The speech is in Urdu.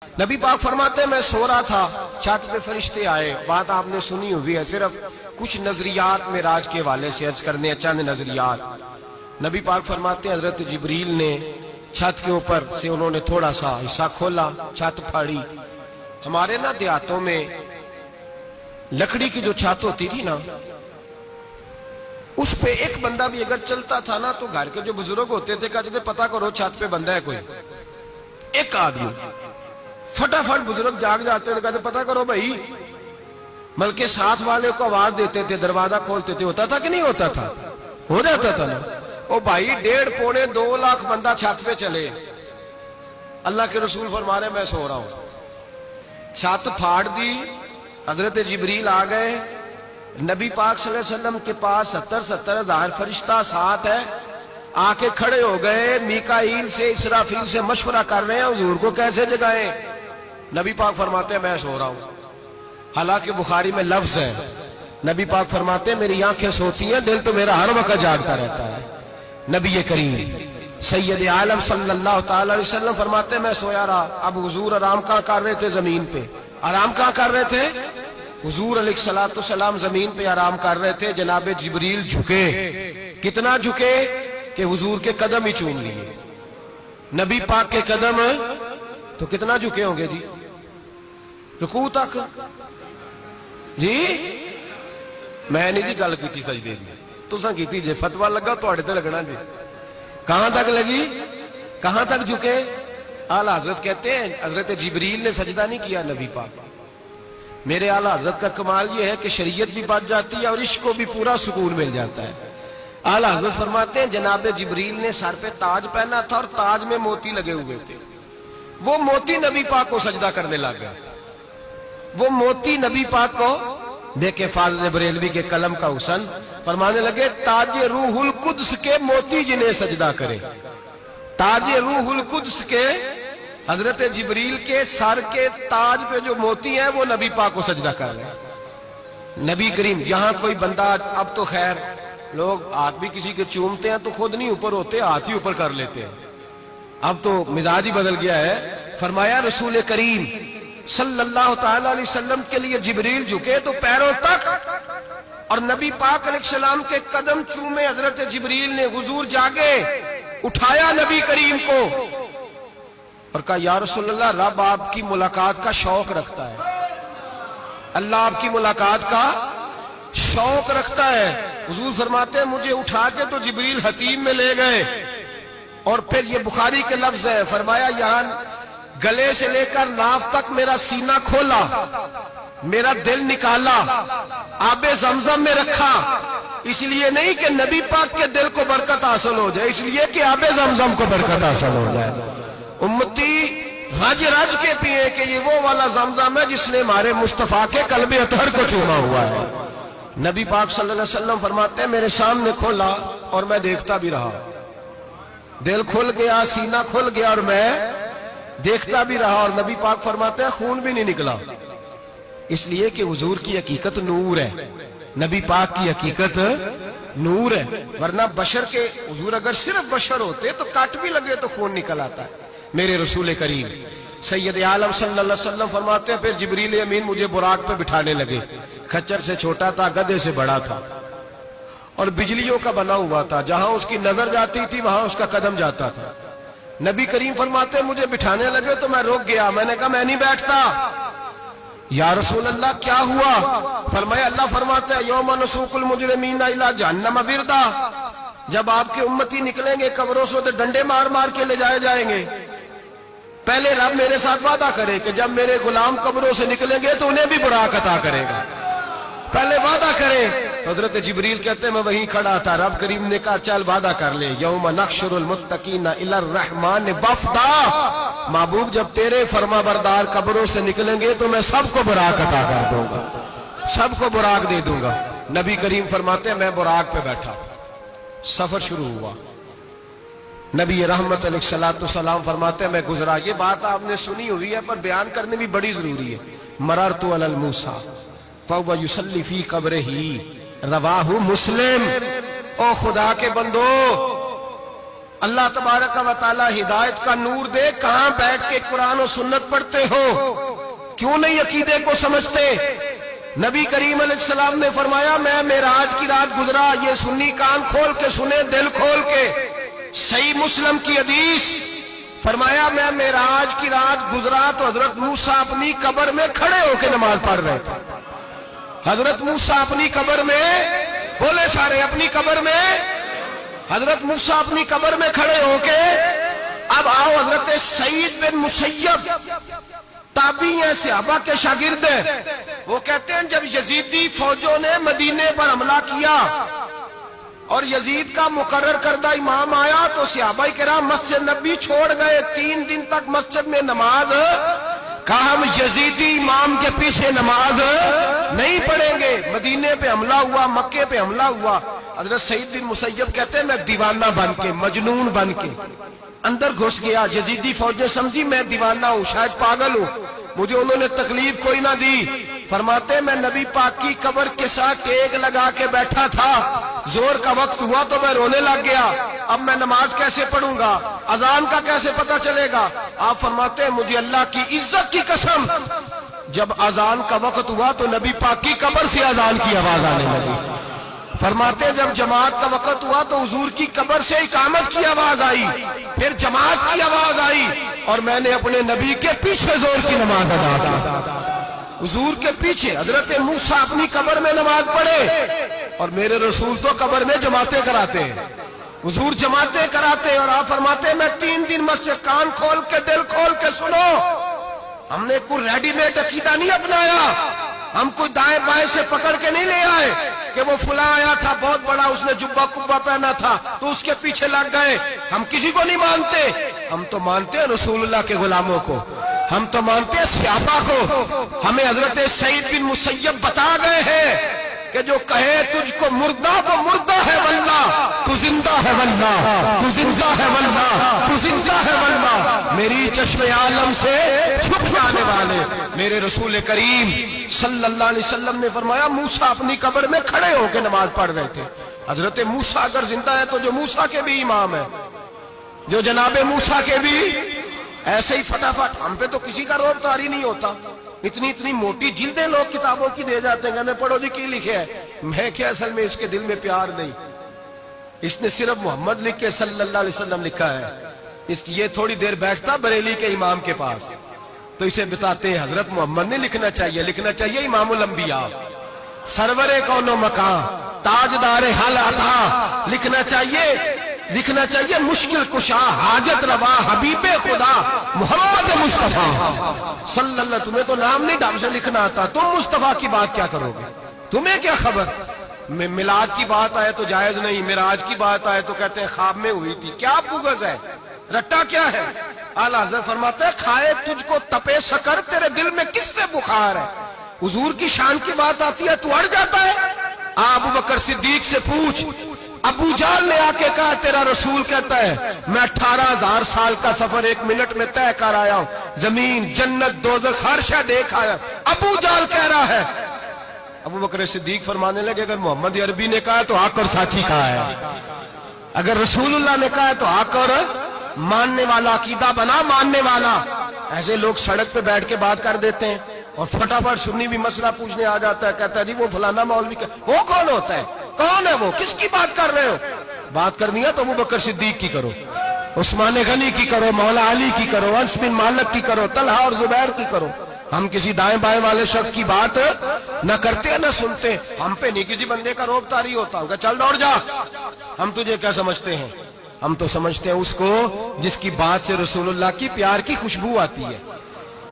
نبی پاک فرماتے ہیں میں سو رہا تھا، چھت پہ فرشتے آئے. بات آپ نے سنی ہوئی ہے، صرف کچھ نظریات معراج کے حوالے سے عرض کرنے چند نظریات. نبی پاک فرماتے ہیں حضرت جبریل نے چھت کے اوپر سے انہوں نے تھوڑا سا حصہ کھولا، چھت پھاڑی. ہمارے نا دیہاتوں میں لکڑی کی جو چھت ہوتی تھی نا، اس پہ ایک بندہ بھی اگر چلتا تھا نا تو گھر کے جو بزرگ ہوتے تھے کہتے تھے پتہ کرو چھت پہ بندہ ہے کوئی. ایک آدمی فٹافٹ بزرگ جاگ جاتے تھے، کہتے پتہ کرو بھائی. بلکہ ساتھ والے کو آواز دیتے تھے، دروازہ کھولتے تھے. ہوتا تھا کہ نہیں ہوتا تھا؟ ہو جاتا تھا نا. او بھائی 1.5 پونے 2 لاکھ بندہ چھت پہ چلے، اللہ کے رسول فرما رہے میں سو رہا ہوں. چھت پھاڑ دی، حضرت جبریل آ گئے. نبی پاک صلی اللہ علیہ وسلم کے پاس 70 ہزار فرشتہ ساتھ ہے، آ کے کھڑے ہو گئے. میکائیل سے اسرافیل سے مشورہ کر رہے ہیں حضور کو کیسے جگائیں. نبی پاک فرماتے ہیں میں سو رہا ہوں. حالانکہ بخاری میں لفظ ہے، نبی پاک فرماتے ہیں میری آنکھیں سوتی ہیں، دل تو میرا ہر وقت جاگتا رہتا ہے. نبی کریم سید عالم صلی اللہ تعالی علیہ وسلم فرماتے ہیں میں سویا رہا. اب حضور آرام کہاں کر رہے تھے؟ زمین پہ. آرام کہاں کر رہے تھے؟ حضور علیہ السلام زمین پہ آرام کر رہے تھے. جناب جبریل جھکے. کتنا جھکے کہ حضور کے قدم ہی چوم لیے. نبی پاک کے قدم تو کتنا جھکے ہوں گے جی؟ رکوع تک. جی میں نہیں جی گل کی سجدے دی، تساں کیتی جے. فتوہ لگا تواڈے تے لگنا جی. کہاں تک لگی؟ کہاں تک جھکے؟ اعلیٰ حضرت کہتے ہیں حضرت جبریل نے سجدہ نہیں کیا نبی پاک. میرے اعلیٰ حضرت کا کمال یہ ہے کہ شریعت بھی بچ جاتی ہے اور عشق کو بھی پورا سکون مل جاتا ہے. اعلیٰ حضرت فرماتے ہیں جناب جبریل نے سر پہ تاج پہنا تھا اور تاج میں موتی لگے ہوئے تھے. وہ موتی نبی پاک کو سجدہ کرنے لگ گیا. وہ موتی نبی پاک کو دیکھے. فاضل بریلوی کے قلم کا حسن فرمانے لگے تاج روح القدس کے موتی جنہیں سجدہ کرے. تاج روح القدس کے حضرت جبریل کے سر کے تاج پہ جو موتی ہیں وہ نبی پاک کو سجدہ کر رہے ہیں. نبی کریم یہاں کوئی بندہ، اب تو خیر لوگ ہاتھ بھی کسی کے چومتے ہیں تو خود نہیں اوپر ہوتے، ہاتھ ہی اوپر کر لیتے ہیں. اب تو مزاج ہی بدل گیا ہے. فرمایا رسول کریم صلی اللہ تعالی علیہ وسلم کے لیے جبریل جھکے تو پیروں تک، اور نبی پاک علیہ السلام کے قدم چومے. حضرت جبریل نے حضور جاگے، اٹھایا نبی کریم کو اور کہا یا رسول اللہ رب آپ کی ملاقات کا شوق رکھتا ہے. اللہ آپ کی ملاقات کا شوق رکھتا ہے. حضور فرماتے ہیں مجھے اٹھا کے تو جبریل حتیم میں لے گئے. اور پھر یہ بخاری کے لفظ ہے، فرمایا یہاں گلے سے لے کر ناف تک میرا سینہ کھولا، میرا دل نکالا، آب زمزم میں رکھا. اس لیے نہیں کہ نبی پاک کے دل کو برکت حاصل ہو جائے، اس لیے کہ آب زمزم کو برکت حاصل ہو جائے. امتی رج رج کے پیئے کہ یہ وہ والا زمزم ہے جس نے ہمارے مصطفیٰ کے قلب اطہر کو چوما ہوا ہے. نبی پاک صلی اللہ علیہ وسلم فرماتے ہیں میرے سامنے کھولا اور میں دیکھتا بھی رہا. دل کھل گیا، سینہ کھل گیا اور میں دیکھتا بھی رہا. اور نبی پاک فرماتے ہیں خون بھی نہیں نکلا، اس لیے کہ حضور کی حقیقت نور ہے. نبی پاک کی حقیقت نور ہے. ورنہ بشر کے حضور اگر صرف بشر ہوتے تو کٹ بھی لگے تو خون نکل آتا ہے. میرے رسول کریم سید عالم صلی اللہ علیہ وسلم فرماتے ہیں پھر جبریل امین مجھے براق پہ بٹھانے لگے. کھچر سے چھوٹا تھا، گدھے سے بڑا تھا اور بجلیوں کا بنا ہوا تھا. جہاں اس کی نظر جاتی تھی وہاں اس کا قدم جاتا تھا. نبی کریم فرماتے ہیں مجھے بٹھانے لگے تو میں رک گیا. میں نے کہا میں نہیں بیٹھتا. یا رسول اللہ کیا ہوا؟ فرمایا اللہ فرماتے ہیں یوم نسوق المجرمین الی جہنم وردا. جب آپ کے امتی نکلیں گے قبروں سے تو ڈنڈے مار مار کے لے جائے جائیں گے. پہلے رب میرے ساتھ وعدہ کرے کہ جب میرے غلام قبروں سے نکلیں گے تو انہیں بھی براق عطا کرے گا. پہلے وعدہ کرے. حضرت جبریل کہتے ہیں میں وہیں کھڑا تھا. رب کریم نے کہا چل وعدہ کر لے. یوم نحشر المتقین الی الرحمن وفدا. محبوب جب تیرے فرما بردار قبروں سے نکلیں گے تو میں سب کو براق عطا کر دوں گا، سب کو براق دے دوں گا. نبی کریم فرماتے ہیں میں براق پہ بیٹھا. سفر شروع ہوا. نبی رحمت علیہ السلام فرماتے ہیں میں گزرا. یہ بات آپ نے سنی ہوئی ہے پر بیان کرنے بھی بڑی ضروری ہے. مررت علی الموسیٰ فَهُوَ يُصَلِّ فِي قَبْرِهِ رواہ مسلم. او خدا کے بندو اللہ تبارک و تعالی ہدایت کا نور دے. کہاں بیٹھ کے قرآن و سنت پڑھتے ہو؟ کیوں نہیں عقیدے کو سمجھتے؟ نبی کریم علیہ السلام نے فرمایا میں معراج کی رات گزرا. یہ سنی کان کھول کے سنے، دل کھول کے. صحیح مسلم کی حدیث، فرمایا میں معراج کی رات گزرا تو حضرت موسیٰ اپنی قبر میں کھڑے ہو کے نماز پڑھ رہے تھے. حضرت موسیٰ اپنی قبر میں، بولے سارے، اپنی قبر میں، حضرت موسیٰ اپنی قبر میں کھڑے ہو کے. اب آؤ، حضرت سعید بن مسیب تابعی ہیں، صحابہ کے شاگرد ہیں. وہ کہتے ہیں جب یزیدی فوجوں نے مدینے پر حملہ کیا اور یزید کا مقرر کردہ امام آیا تو صحابہ کرام مسجد نبی چھوڑ گئے. 3 دن تک مسجد میں نماز، کہا ہم یزیدی امام کے پیچھے نماز نہیں پڑھیں گے. مدینے پہ حملہ ہوا، مکے پہ حملہ ہوا. حضرت سعید بن مسیب کہتے ہیں میں دیوانہ بن کے، مجنون بن کے اندر گھس گیا. یزیدی فوجیں سمجھی میں دیوانہ ہوں، شاید پاگل ہوں. مجھے انہوں نے تکلیف کوئی نہ دی. فرماتے میں نبی پاک کی قبر کے ساتھ ٹیک لگا کے بیٹھا تھا. زور کا وقت ہوا تو میں رونے لگ گیا. اب میں نماز کیسے پڑھوں گا؟ اذان کا کیسے پتہ چلے گا؟ آپ فرماتے ہیں مجھے اللہ کی عزت کی قسم، جب اذان کا وقت ہوا تو نبی پاک کی قبر سے اذان کی آواز آنے لگی. فرماتے ہیں جب جماعت کا وقت ہوا تو حضور کی قبر سے اقامت کی آواز آئی، پھر جماعت کی آواز آئی، اور میں نے اپنے نبی کے پیچھے زور کی نماز ادا کی. حضور کے پیچھے حضرت موسیٰ اپنی قبر میں نماز پڑھے، اور میرے رسول تو قبر میں جماعتیں کراتے ہیں. حضور جماعتیں کراتے، اور آپ فرماتے ہیں میں 3 دن مسجد، کان کھول کے دل کھول کے سنو. ہم نے کوئی ریڈی میڈ عقیدہ نہیں اپنایا. ہم کوئی دائیں بائیں سے پکڑ کے نہیں لے آئے کہ وہ فلاں آیا تھا بہت بڑا، اس نے جبہ کبہ پہنا تھا تو اس کے پیچھے لگ گئے. ہم کسی کو نہیں مانتے. ہم تو مانتے ہیں رسول اللہ کے غلاموں کو، ہم تو مانتے ہیں صحابہ کو. ہمیں حضرت سعید بن مسیب بتا گئے ہیں کہ جو کہے تجھ کو مردہ وہ مردہ ہے واللہ، تو زندہ ہے واللہ، تو زندہ ہے واللہ، تو زندہ ہے واللہ. میری چشم عالم سے چھپ جانے والے میرے رسول کریم صلی اللہ علیہ وسلم نے فرمایا موسیٰ اپنی قبر میں کھڑے ہو کے نماز پڑھ رہے تھے. حضرت موسیٰ اگر زندہ ہے تو جو موسیٰ کے بھی امام ہے، جو جناب موسیٰ کے بھی ایسے ہی فٹافٹ. ہم پہ تو کسی کا روب طاری نہیں ہوتا. اتنی موٹی جلدیں لوگ کتابوں کی دے جاتے ہیں، کہتے پڑھو جی کی لکھے ہے. میں کیا، اصل میں اس کے دل میں پیار نہیں. اس نے صرف محمد لکھ کے صلی اللہ علیہ وسلم لکھا ہے. یہ تھوڑی دیر بیٹھتا بریلی کے امام کے پاس تو اسے بتاتے ہیں حضرت محمد نے لکھنا چاہیے، لکھنا چاہیے امام الانبیاء، سرور کون و مکان، تاجدار حال عطا. لکھنا چاہیے مشکل کشا، حاجت روا، حبیب خدا محمد مصطفیٰ صلی اللہ. تمہیں تو نام نہیں ڈھنگ سے لکھنا آتا، تم مصطفیٰ کی بات کیا کرو گے؟ تمہیں کیا خبر؟ میلاد کی بات آئے تو جائز نہیں، معراج کی بات آئے تو کہتے ہیں خواب میں ہوئی تھی. کیا بغض ہے؟ رٹا کیا ہے؟ اعلیٰ حضرت فرماتے ہیں کھائے تجھ کو تپے سکر، تیرے دل میں کس سے بخار ہے؟ حضور کی شان کی بات آتی ہے تو اڑ جاتا ہے. ابو بکر صدیق سے پوچھ، ابو جہل نے آ کے کہا تیرا رسول کہتا ہے میں 18,000 سال کا سفر 1 منٹ میں طے کر آیا ہوں، زمین جنت دوزخ ہر شے دیکھ آیا. ابو جہل کہہ رہا ہے. ابو بکر صدیق فرمانے لگے اگر محمد عربی نے کہا ہے تو حق اور سچی کہا ہے، اگر رسول اللہ نے کہا ہے تو حق اور ماننے والا. عقیدہ بنا ماننے والا. ایسے لوگ سڑک پہ بیٹھ کے بات کر دیتے ہیں اور فٹافٹ سنی بھی مسئلہ پوچھنے آ جاتا ہے، کہتا ہے جی وہ فلانا مولوی وہ کون ہوتا ہے؟ کون ہے وہ؟ کس کی بات کر رہے ہو؟ بات کرنی ہے تو ابو بکر صدیق کی کرو، عثمان غنی کی کرو، مولا علی کی کرو، انس بن مالک کی کرو، طلحہ اور زبیر کی کرو. ہم کسی دائیں بائیں والے شخص کی بات نہ کرتے نہ سنتے. ہم پہ نہیں کسی بندے کا روب طاری ہوتا ہوگا چل دوڑ جا. ہم تجھے کیا سمجھتے ہیں؟ ہم تو سمجھتے ہیں اس کو جس کی بات سے رسول اللہ کی پیار کی خوشبو آتی ہے.